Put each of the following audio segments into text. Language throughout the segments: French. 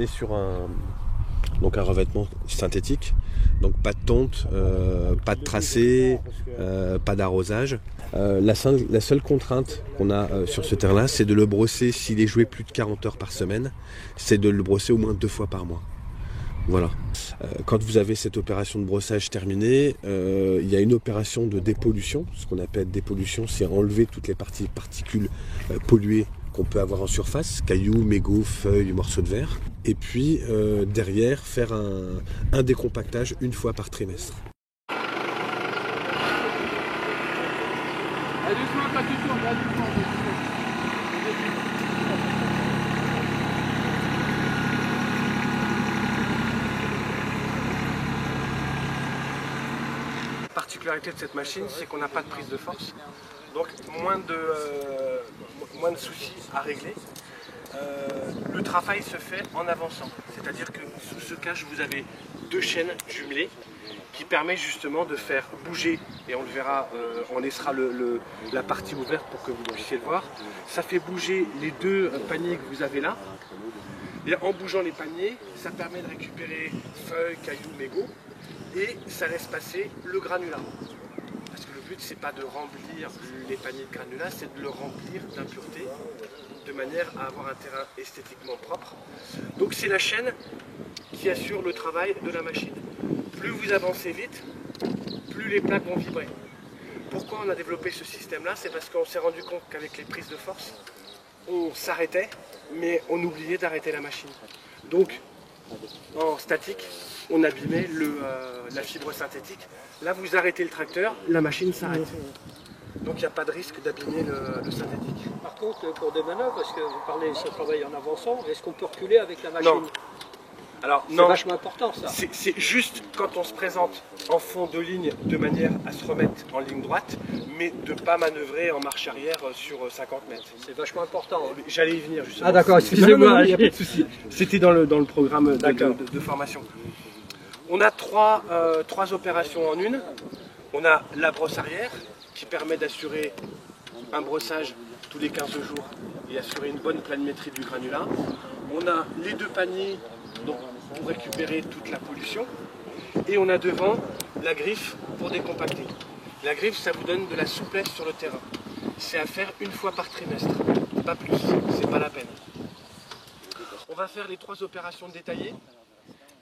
est sur un revêtement synthétique, donc pas de tonte, pas de tracé, pas d'arrosage. La seule contrainte qu'on a sur ce terrain-là, c'est de le brosser, s'il est joué plus de 40 heures par semaine, c'est de le brosser au moins 2 fois par mois. Voilà. Quand vous avez cette opération de brossage terminée, il y a une opération de dépollution. Ce qu'on appelle dépollution, c'est enlever toutes les particules polluées qu'on peut avoir en surface, cailloux, mégots, feuilles, morceaux de verre. Et puis derrière, faire un décompactage une fois par trimestre. La particularité de cette machine, c'est qu'on n'a pas de prise de force, donc moins de soucis à régler. Le travail se fait en avançant, c'est-à-dire que sous ce cache vous avez 2 chaînes jumelées qui permet justement de faire bouger, et on le verra, on laissera la partie ouverte pour que vous puissiez le voir. Ça fait bouger les 2 paniers que vous avez là, et en bougeant les paniers, ça permet de récupérer feuilles, cailloux, mégots, et ça laisse passer le granulat. Parce que le but, c'est pas de remplir les paniers de granulat, c'est de le remplir d'impuretés, de manière à avoir un terrain esthétiquement propre. Donc c'est la chaîne qui assure le travail de la machine. Plus vous avancez vite, plus les plaques vont vibrer. Pourquoi on a développé ce système-là? C'est parce qu'on s'est rendu compte qu'avec les prises de force, on s'arrêtait, mais on oubliait d'arrêter la machine. Donc, en statique, on abîmait la fibre synthétique. Là, vous arrêtez le tracteur, la machine s'arrête. Donc, il n'y a pas de risque d'abîmer le synthétique. Par contre, pour des manœuvres, parce que vous parlez de ce travail en avançant, est-ce qu'on peut reculer avec la machine? Non. Alors, c'est vachement important, ça. C'est juste quand on se présente en fond de ligne de manière à se remettre en ligne droite, mais de ne pas manœuvrer en marche arrière sur 50 mètres. C'est vachement important. Hein. J'allais y venir justement. Ah d'accord, excusez-moi. Il n'y a pas de souci. C'était dans le programme de formation. On a trois opérations en une. On a la brosse arrière qui permet d'assurer un brossage tous les 15 jours et assurer une bonne planimétrie du granulat. On a les 2 paniers donc, pour récupérer toute la pollution. Et on a devant la griffe pour décompacter. La griffe, ça vous donne de la souplesse sur le terrain. C'est à faire une fois par trimestre, pas plus, c'est pas la peine. On va faire les 3 opérations détaillées.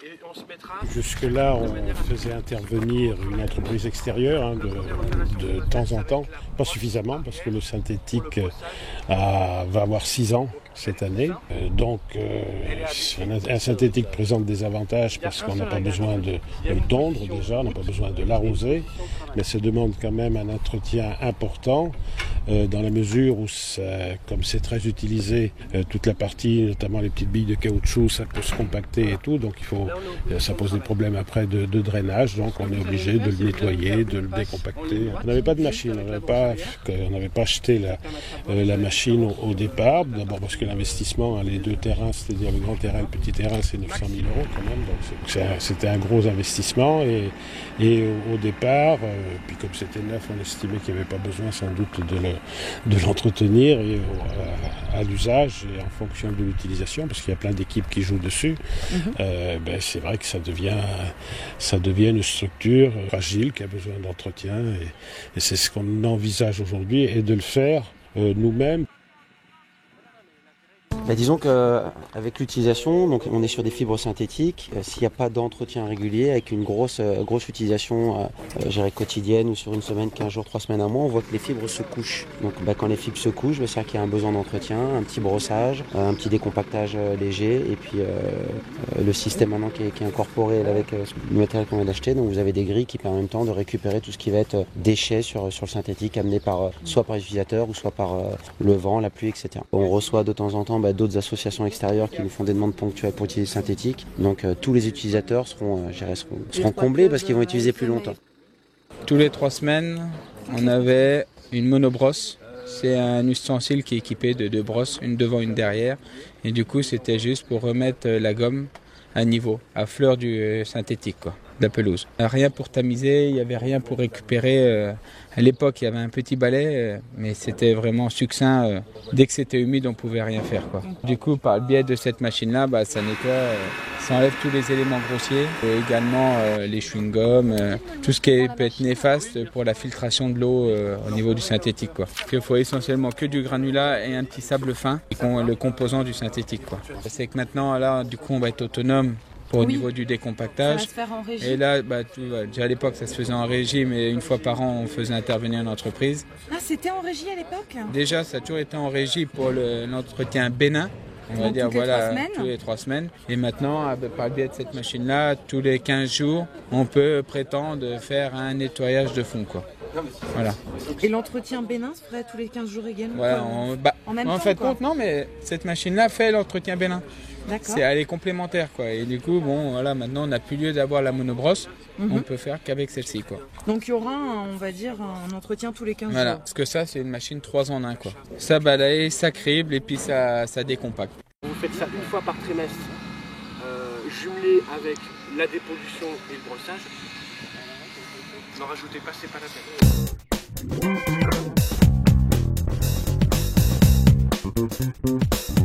Et on se mettra... Jusque-là, on faisait intervenir une entreprise extérieure de temps en temps, pas suffisamment parce que le synthétique va avoir 6 ans cette année. Donc un synthétique présente des avantages parce qu'on n'a pas besoin de le tondre déjà, on n'a pas besoin de l'arroser, mais ça demande quand même un entretien important dans la mesure où, comme c'est très utilisé, toute la partie, notamment les petites billes de caoutchouc, ça peut se compacter et tout, donc ça pose des problèmes après de drainage, donc on est obligé de le nettoyer, de le décompacter. On n'avait pas de machine, on n'avait pas acheté la machine au départ, d'abord parce que l'investissement, les 2 terrains, c'est-à-dire le grand terrain et le petit terrain, c'est 900 000 € quand même, donc c'était un gros investissement et au départ, puis comme c'était neuf, on estimait qu'il n'y avait pas besoin sans doute de l'entretenir et à l'usage et en fonction de l'utilisation, parce qu'il y a plein d'équipes qui jouent dessus, c'est vrai que ça devient une structure fragile qui a besoin d'entretien et c'est ce qu'on envisage aujourd'hui et de le faire nous-mêmes. Disons qu'avec l'utilisation, donc on est sur des fibres synthétiques, s'il n'y a pas d'entretien régulier, avec une grosse utilisation quotidienne ou sur une semaine, 15 jours, 3 semaines, un mois, on voit que les fibres se couchent. Donc quand les fibres se couchent, c'est-à-dire qu'il y a un besoin d'entretien, un petit brossage, un petit décompactage léger, et puis le système maintenant qui est incorporé avec le matériel qu'on vient d'acheter, donc vous avez des grilles qui permettent en même temps de récupérer tout ce qui va être déchets sur le synthétique amené soit par les utilisateurs ou soit par le vent, la pluie, etc. On reçoit de temps en temps d'autres associations extérieures qui nous font des demandes ponctuelles pour utiliser le synthétique. Donc tous les utilisateurs seront comblés parce qu'ils vont utiliser plus longtemps. Tous les 3 semaines, on avait une monobrosse. C'est un ustensile qui est équipé de 2 brosses, une devant, une derrière. Et du coup, c'était juste pour remettre la gomme à niveau, à fleur du synthétique, quoi. la pelouse. Rien pour tamiser, il n'y avait rien pour récupérer. À l'époque, il y avait un petit balai, mais c'était vraiment succinct. Dès que c'était humide, on ne pouvait rien faire, quoi. Du coup, par le biais de cette machine-là, ça nettoie, ça enlève tous les éléments grossiers, et également les chewing-gums, tout ce qui peut être néfaste pour la filtration de l'eau au niveau du synthétique, quoi. Il faut essentiellement que du granulat et un petit sable fin, le composant du synthétique, quoi. C'est que maintenant, là, du coup, on va être autonome au niveau du décompactage. Ça va se faire en régie. Et là, déjà à l'époque, ça se faisait en régie, mais une fois par an, on faisait intervenir une entreprise. Ah, c'était en régie à l'époque? Déjà, ça a toujours été en régie pour l'entretien bénin. On va Donc, dire, toutes les 3 semaines. tous les 3 semaines. Et maintenant, par le biais de cette machine-là, tous les 15 jours, on peut prétendre faire un nettoyage de fond, quoi. Voilà. Et l'entretien bénin se ferait tous les 15 jours également? Voilà, en même en temps, fait, quoi. compte, non, mais cette machine-là fait l'entretien bénin. D'accord. Elle est complémentaire, quoi. Et du coup, bon, voilà, maintenant, on n'a plus lieu d'avoir la monobrosse. On peut faire qu'avec celle-ci, quoi. Donc il y aura, on va dire, un entretien tous les 15 Voilà, jours. parce que ça, c'est une machine 3 en 1, quoi. Ça balaye, ça crible et puis ça décompacte. Vous faites ça une fois par trimestre, jumelé avec la dépollution et le brossage. N'en rajoutez pas, c'est pas la peine.